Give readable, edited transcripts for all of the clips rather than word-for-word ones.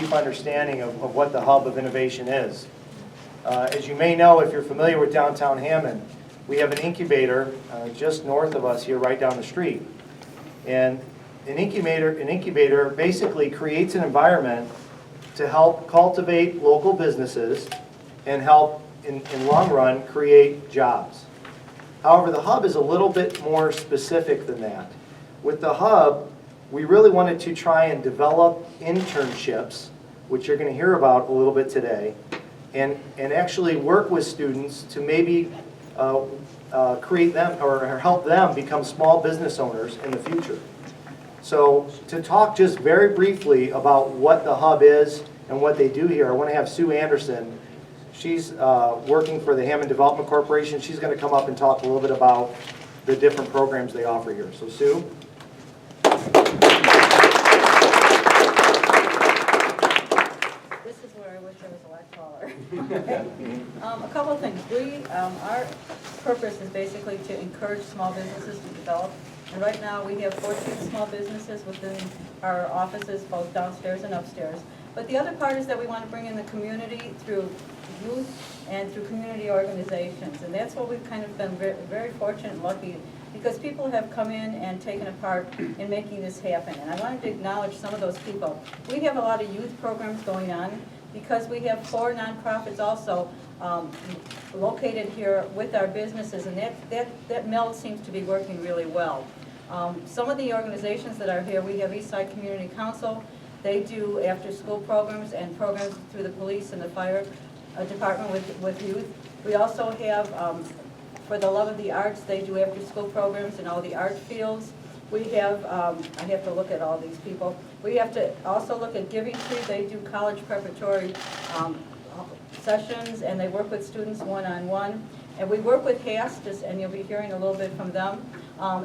brief understanding of what the Hub of Innovation is. As you may know, if you're familiar with downtown Hammond, we have an incubator just north of us here, right down the street. And an incubator basically creates an environment to help cultivate local businesses and help, in long run, create jobs. However, the Hub is a little bit more specific than that. With the Hub, we really wanted to try and develop internships, which you're going to hear about a little bit today, and actually work with students to maybe create them or help them become small business owners in the future. So to talk just very briefly about what the Hub is and what they do here, I want to have Sue Anderson. She's working for the Hammond Development Corporation. She's going to come up and talk a little bit about the different programs they offer here. So Sue. This is where I wish I was a lot taller. A couple of things. Our purpose is basically to encourage small businesses to develop. And right now we have 14 small businesses within our offices, both downstairs and upstairs. But the other part is that we want to bring in the community through youth and through community organizations. And that's what we've kind of been very fortunate and lucky, because people have come in and taken a part in making this happen. And I wanted to acknowledge some of those people. We have a lot of youth programs going on because we have 4 nonprofits also located here with our businesses, and that meld seems to be working really well. Some of the organizations that are here, we have Eastside Community Council. They do after-school programs and programs through the police and the fire department with youth. We also have, for the love of the arts, they do after-school programs in all the art fields. We have, I have to look at all these people. We have to also look at Giving Tree. They do college preparatory sessions, and they work with students one-on-one. And we work with HAST, and you'll be hearing a little bit from them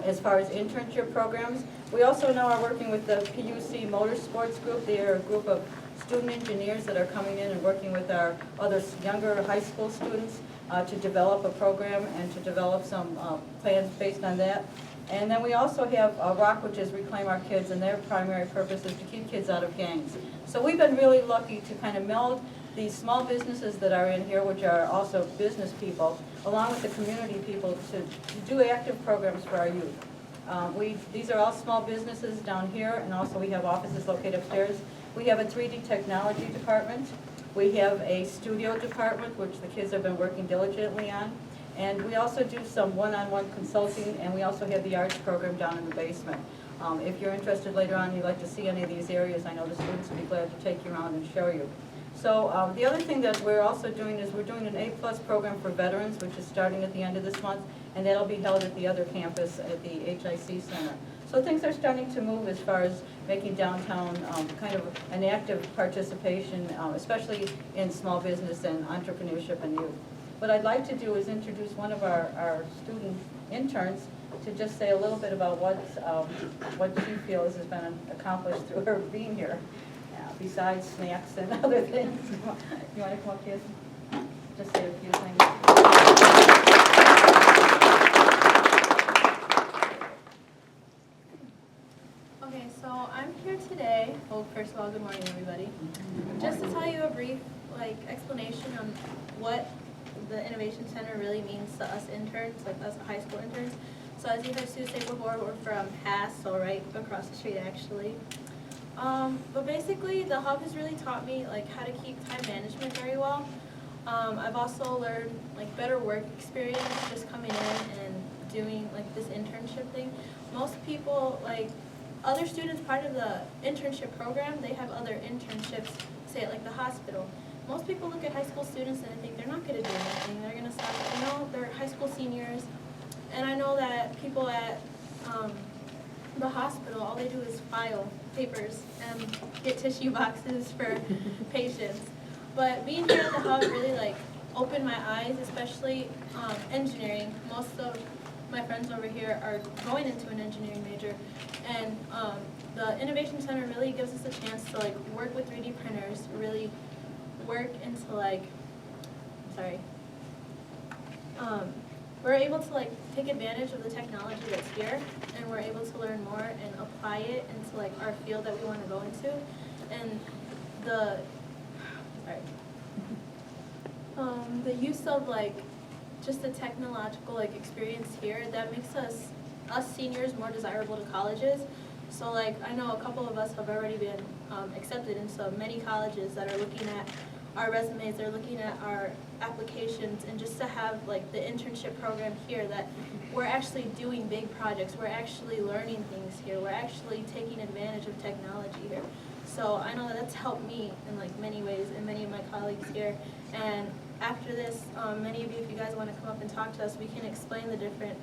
as far as internship programs. We also now are working with the PUC Motorsports Group. They are a group of student engineers that are coming in and working with our other younger high school students to develop a program and to develop some plans based on that. And then we also have ROC, which is Reclaim Our Kids, and their primary purpose is to keep kids out of gangs. So we've been really lucky to kind of meld these small businesses that are in here, which are also business people, along with the community people to do active programs for our youth. These are all small businesses down here, and also we have offices located upstairs. We have a 3D technology department. We have a studio department, which the kids have been working diligently on. And we also do some one-on-one consulting, and we also have the arts program down in the basement. If you're interested later on, you'd like to see any of these areas, I know the students would be glad to take you around and show you. So the other thing that we're also doing is we're doing an A+ program for veterans, which is starting at the end of this month, and that'll be held at the other campus at the HIC Center. So things are starting to move as far as making downtown kind of an active participation, especially in small business and entrepreneurship and youth. What I'd like to do is introduce one of our student interns to just say a little bit about what she feels has been accomplished through her being here, besides snacks and other things. You want to come up here? Just say a few things. Okay, so I'm here today. Well, first of all, good morning, everybody. Just to tell you a brief explanation on what the Innovation Center really means to us interns, like us high school interns. So as you heard Sue say before, we're from HASS, so right across the street actually. But basically, the Hub has really taught me how to keep time management very well. I've also learned better work experience just coming in and doing this internship thing. Most people, other students part of the internship program, they have other internships, say at the hospital. Most people look at high school students and they think they're not going to do anything. They're going to stop, they're high school seniors. And I know that people at the hospital, all they do is file papers and get tissue boxes for patients. But being here at the Hub really opened my eyes, especially engineering. Most of my friends over here are going into an engineering major. And the Innovation Center really gives us a chance to work with 3D printers, really work into we're able to take advantage of the technology that's here, and we're able to learn more and apply it into our field that we want to go into. And the sorry, the use of like just the technological like experience here, that makes us seniors more desirable to colleges. So like I know a couple of us have already been accepted in so many colleges that are looking at our resumes, they're looking at our applications, and just to have like the internship program here, that we're actually doing big projects, we're actually learning things here, we're actually taking advantage of technology here. So I know that that's helped me in like many ways and many of my colleagues here. And after this, many of you, if you guys want to come up and talk to us, we can explain the different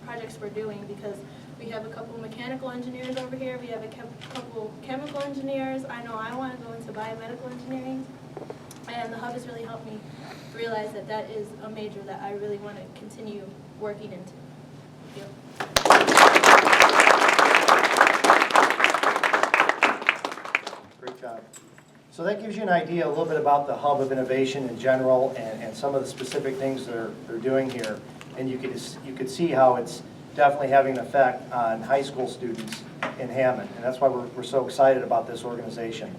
projects we're doing, because we have a couple mechanical engineers over here, we have a couple chemical engineers. I know I want to go into biomedical engineering, and the hub has really helped me realize that that is a major that I really want to continue working into. Thank you. Great job. So that gives you an idea a little bit about the Hub of Innovation in general, and some of the specific things they're doing here. And you could see how it's definitely having an effect on high school students in Hammond. And that's why we're so excited about this organization.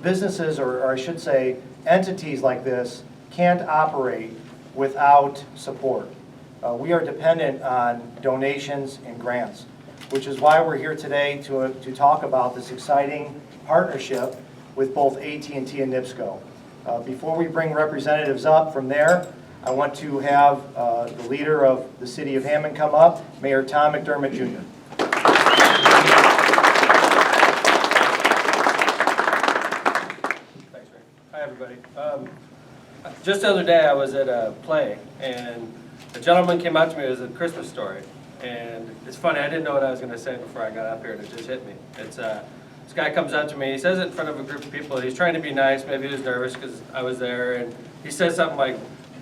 Businesses, or I should say entities like this, can't operate without support. We are dependent on donations and grants, which is why we're here today to talk about this exciting partnership with both AT&T and NIPSCO. Before we bring representatives up from there, I want to have the leader of the City of Hammond come up, Mayor Tom McDermott Jr. Thanks, Rick. Hi, everybody. Just the other day, I was at a play, and a gentleman came up to me. It was a Christmas story, and it's funny. I didn't know what I was going to say before I got up here, and it just hit me. It's this guy comes up to me. He says it in front of a group of people. He's trying to be nice. Maybe he was nervous because I was there, and he says something like,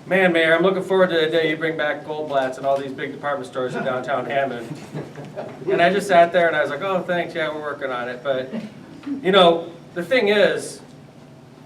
"Man, Mayor, I'm looking forward to the day you bring back Goldblatt's and all these big department stores in downtown Hammond." And I just sat there and I was like, "Oh, thanks. Yeah, we're working on it." But you know, the thing is,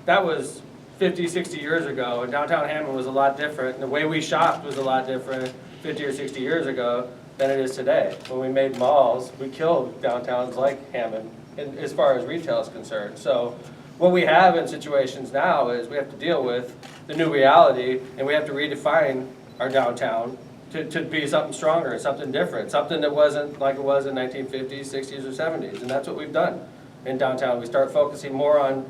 that was 50, 60 years ago, and downtown Hammond was a lot different. And the way we shopped was a lot different 50 or 60 years ago than it is today. When we made malls, we killed downtowns like Hammond as far as retail is concerned. So what we have in situations now is we have to deal with the new reality, and we have to redefine our downtown to be something stronger, something different, something that wasn't like it was in 1950s, 60s, or 70s. And that's what we've done in downtown. We start focusing more on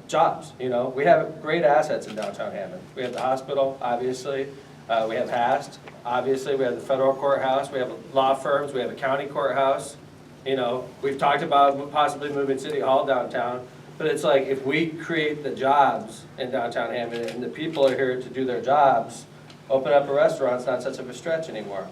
jobs. You know, we have great assets in downtown Hammond. We have the hospital, obviously. We have HAST, obviously. We have the federal courthouse. We have law firms. We have a county courthouse. You know, we've talked about possibly moving City Hall downtown. But it's like, if we create the jobs in downtown Hammond and the people are here to do their jobs, open up a restaurant's not such of a stretch anymore.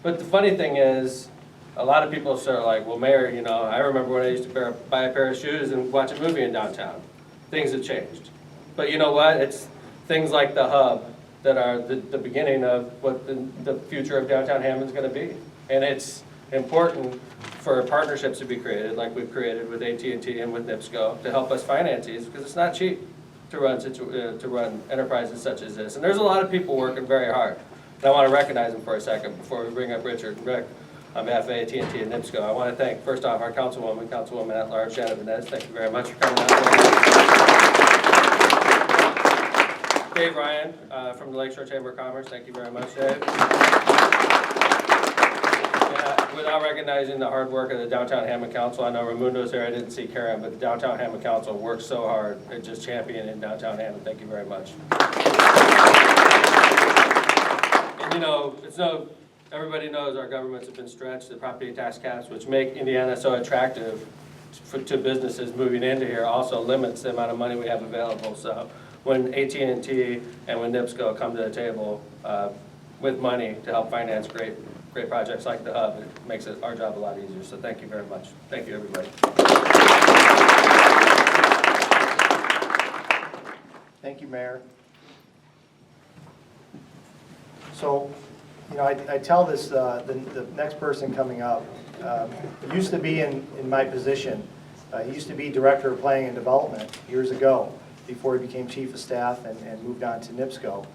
But the funny thing is, a lot of people are like, "Well, Mayor, you know, I remember when I used to buy a pair of shoes and watch a movie in downtown." Things have changed. But you know what? It's things like the hub that are the beginning of what the future of downtown Hammond's going to be. And it's important for partnerships to be created, like we've created with AT&T and with NIPSCO, to help us finance these, because it's not cheap to run enterprises such as this. And there's a lot of people working very hard. And I want to recognize them for a second before we bring up Richard and Rick on behalf of AT&T and NIPSCO. I want to thank, first off, our Councilwoman at Large, Shannon Vanez. Thank you very much for coming out. Dave Ryan from the Lakeshore Chamber of Commerce. Thank you very much, Dave. Without recognizing the hard work of the Downtown Hammond Council, I know Raimundo's there, I didn't see Karen, but the Downtown Hammond Council works so hard at just championing downtown Hammond. Thank you very much. And you know, everybody knows our governments have been stretched, the property tax caps, which make Indiana so attractive to businesses moving into here, also limits the amount of money we have available. So when AT&T and when NIPSCO come to the table with money to help finance great projects like the hub, it makes our job a lot easier. So thank you very much. Thank you, everybody. Thank you, Mayor. So, you know, I tell this, the next person coming up used to be in my position. He used to be Director of Planning and Development years ago, before he became Chief of Staff and moved on to NIPSCO.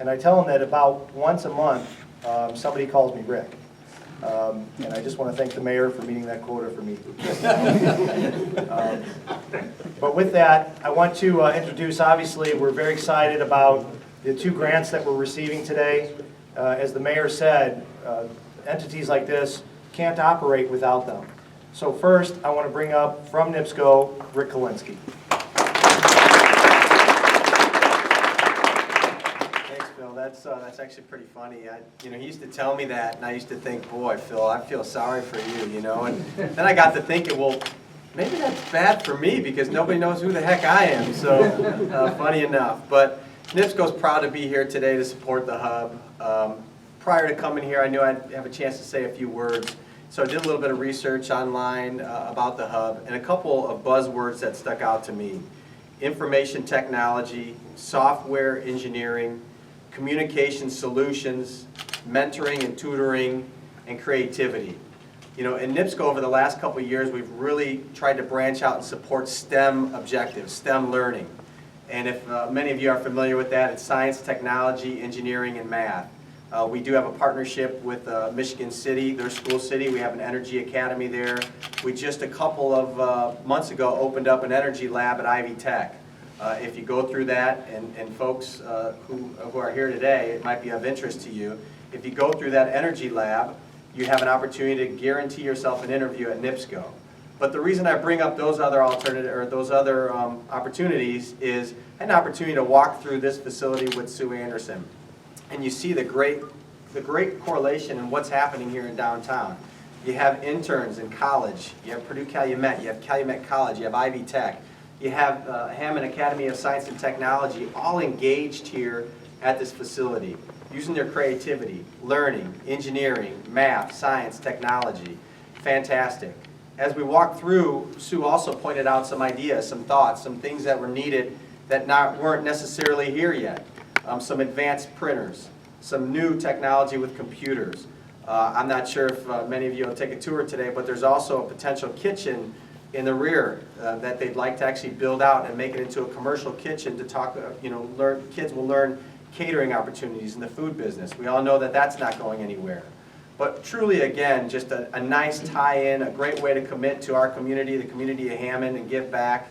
And I tell him that about once a month, somebody calls me Rick. And I just want to thank the mayor for meeting that quota for me. But with that, I want to introduce, obviously, we're very excited about the 2 grants that we're receiving today. As the mayor said, entities like this can't operate without them. So first, I want to bring up from NIPSCO, Rick Kalinsky. Thanks, Phil. That's actually pretty funny. He used to tell me that, and I used to think, boy, Phil, I feel sorry for you, And then I got to thinking, well, maybe that's bad for me because nobody knows who the heck I am. So funny enough. But NIPSCO's proud to be here today to support the hub. Prior to coming here, I knew I'd have a chance to say a few words. So I did a little bit of research online about the hub, and a couple of buzzwords that stuck out to me. Information technology, software engineering, communication solutions, mentoring and tutoring, and creativity. In NIPSCO over the last couple of years, we've really tried to branch out and support STEM objectives, STEM learning. And if many of you are familiar with that, it's science, technology, engineering, and math. We do have a partnership with Michigan City, their school city. We have an energy academy there. We just a couple of months ago opened up an energy lab at Ivy Tech. If you go through that, and folks who are here today, it might be of interest to you. If you go through that energy lab, you have an opportunity to guarantee yourself an interview at NIPSCO. But the reason I bring up those other opportunities is an opportunity to walk through this facility with Sue Anderson. And you see the great correlation in what's happening here in downtown. You have interns in college, you have Purdue Calumet, you have Calumet College, you have Ivy Tech, you have Hammond Academy of Science and Technology, all engaged here at this facility, using their creativity, learning, engineering, math, science, technology. Fantastic. As we walked through, Sue also pointed out some ideas, some thoughts, some things that were needed that weren't necessarily here yet. Some advanced printers, some new technology with computers. I'm not sure if many of you will take a tour today, but there's also a potential kitchen in the rear that they'd like to actually build out and make it into a commercial kitchen to talk, kids will learn catering opportunities in the food business. We all know that that's not going anywhere. But truly, again, just a nice tie-in, a great way to commit to our community, the community of Hammond, and give back.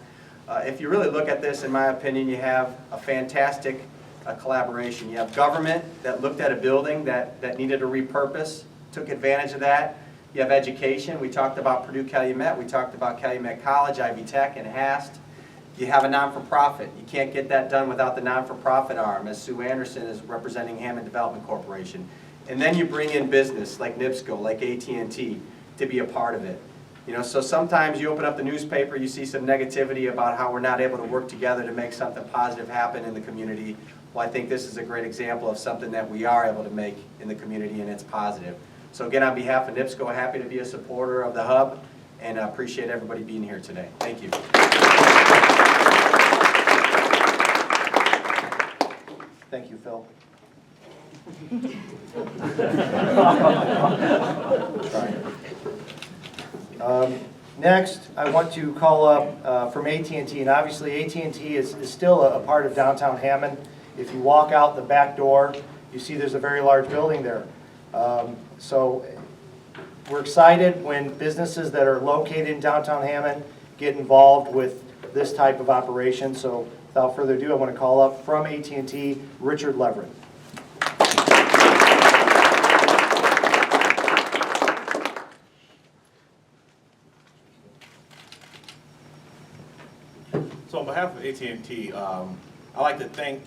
If you really look at this, in my opinion, you have a fantastic collaboration. You have government that looked at a building that needed a repurpose, took advantage of that. You have education. We talked about Purdue Calumet. We talked about Calumet College, Ivy Tech, and HAST. You have a non-for-profit. You can't get that done without the non-for-profit arm, as Sue Anderson is representing Hammond Development Corporation. And then you bring in business like NIPSCO, like AT&T, to be a part of it. So sometimes you open up the newspaper, you see some negativity about how we're not able to work together to make something positive happen in the community. Well, I think this is a great example of something that we are able to make in the community, and it's positive. So again, on behalf of NIPSCO, happy to be a supporter of the hub, and I appreciate everybody being here today. Thank you. Thank you, Phil. Next, I want to call up from AT&T, and obviously AT&T is still a part of downtown Hammond. If you walk out the back door, you see there's a very large building there. So we're excited when businesses that are located in downtown Hammond get involved with this type of operation. So without further ado, I want to call up from AT&T, Richard Leverett. So on behalf of AT&T, I'd like to thank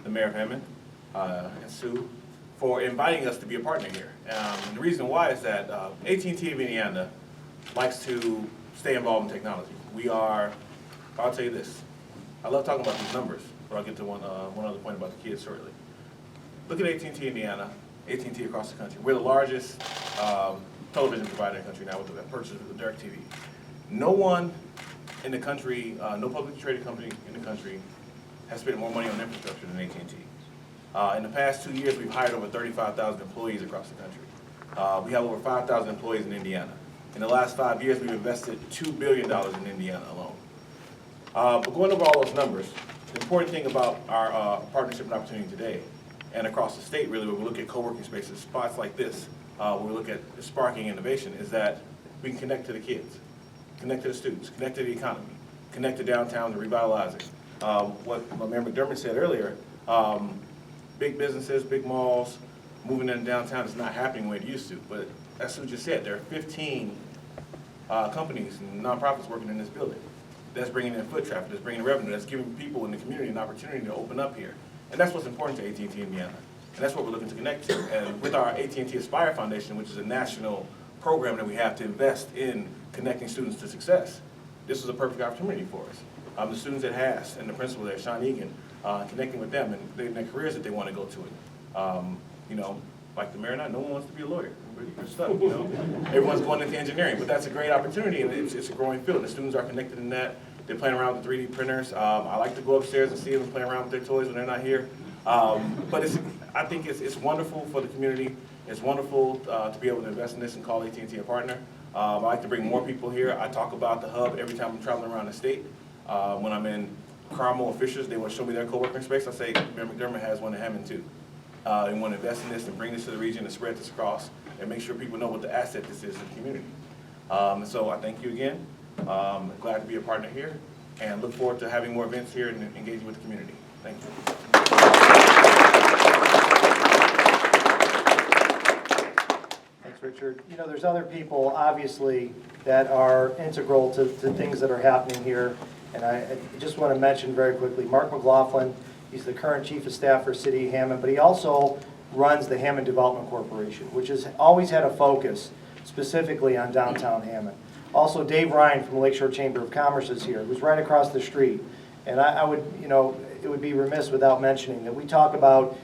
the Mayor of Hammond and Sue for inviting us to be a partner here. And the reason why is that AT&T of Indiana likes to stay involved in technology. I'll tell you this, I love talking about these numbers, but I'll get to one other point about the kids shortly. Look at AT&T Indiana, AT&T across the country. We're the largest television provider in the country now with the purchase of the DirecTV. No one in the country, no publicly traded company in the country has spent more money on infrastructure than AT&T. In the past 2 years, we've hired over 35,000 employees across the country. We have over 5,000 employees in Indiana. In the last 5 years, we've invested $2 billion in Indiana alone. But going over all those numbers, the important thing about our partnership and opportunity today, and across the state really, where we look at co-working spaces, spots like this, when we look at sparking innovation, is that we can connect to the kids, connect to the students, connect to the economy, connect to downtown to revitalize it. What Mayor McDermott said earlier, big businesses, big malls, moving into downtown is not happening the way it used to. But as Sue just said, there are 15 companies and nonprofits working in this building. That's bringing in foot traffic, that's bringing in revenue, that's giving people in the community an opportunity to open up here. And that's what's important to AT&T Indiana. And that's what we're looking to connect to. And with our AT&T Aspire Foundation, which is a national program that we have to invest in connecting students to success, this was a perfect opportunity for us. The students at Haas and the principal there, Sean Egan, connecting with them and their careers that they want to go to it. You know, like the mayor and I, no one wants to be a lawyer. We're stuck, you know. Everyone's going into engineering, but that's a great opportunity, and it's a growing field. The students are connected in that. They're playing around with the 3D printers. I like to go upstairs and see them playing around with their toys when they're not here. But I think it's wonderful for the community. It's wonderful to be able to invest in this and call AT&T a partner. I like to bring more people here. I talk about the hub every time I'm traveling around the state. When I'm in Carmel or Fishers, they want to show me their co-working space. I say, Mayor McDermott has one in Hammond too. They want to invest in this and bring this to the region and spread this across and make sure people know what the asset this is in the community. So I thank you again. Glad to be a partner here and look forward to having more events here and engaging with the community. Thank you. Thanks, Richard. You know, there's other people, obviously, that are integral to things that are happening here. And I just want to mention very quickly, Mark McLaughlin, he's the current Chief of Staff for City of Hammond, but he also runs the Hammond Development Corporation, which has always had a focus specifically on downtown Hammond. Also, Dave Ryan from the Lakeshore Chamber of Commerce is here, who's right across the street. And I would, you know, it would be remiss without mentioning that we talk about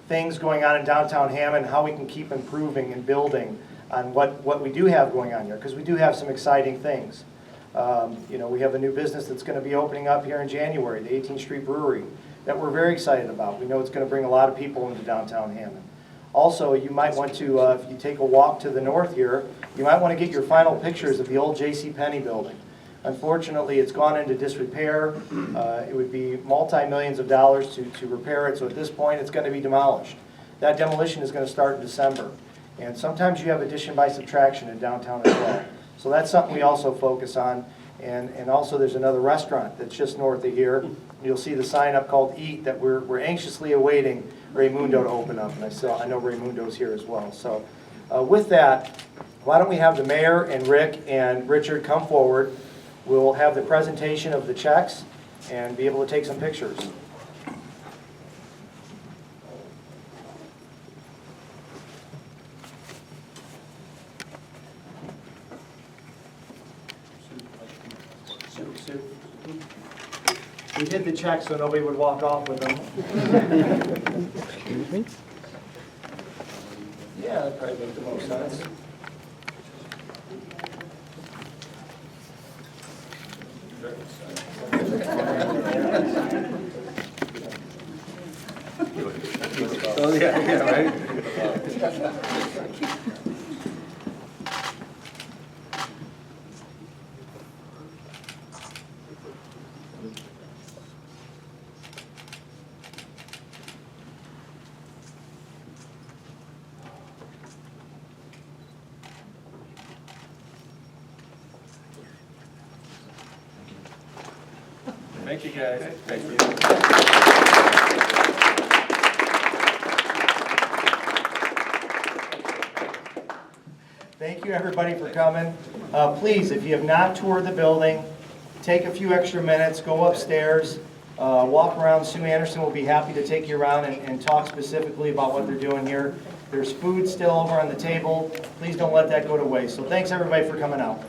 things going on in downtown Hammond, how we can keep improving and building on what we do have going on here, because we do have some exciting things. You know, we have a new business that's going to be opening up here in January, the 18th Street Brewery, that we're very excited about. We know it's going to bring a lot of people into downtown Hammond. Also, you might want to, if you take a walk to the north here, you might want to get your final pictures of the old J.C. Penney building. Unfortunately, it's gone into disrepair. It would be multi-millions of dollars to repair it, so at this point, it's going to be demolished. That demolition is going to start in December. And sometimes you have addition by subtraction in downtown as well. So that's something we also focus on. And also there's another restaurant that's just north of here. You'll see the sign up called Eat that we're anxiously awaiting Raymundo to open up. And I know Raymundo's here as well. So with that, why don't we have the mayor and Rick and Richard come forward. We'll have the presentation of the checks and be able to take some pictures. We did the check so nobody would walk off with them. Excuse me? Yeah, that probably makes the most sense. Oh, yeah, right? Thank you, guys. Thank you. Thank you, everybody, for coming. Please, if you have not toured the building, take a few extra minutes, go upstairs, walk around. Sue Anderson will be happy to take you around and talk specifically about what they're doing here. There's food still over on the table. Please don't let that go to waste. So thanks, everybody, for coming out.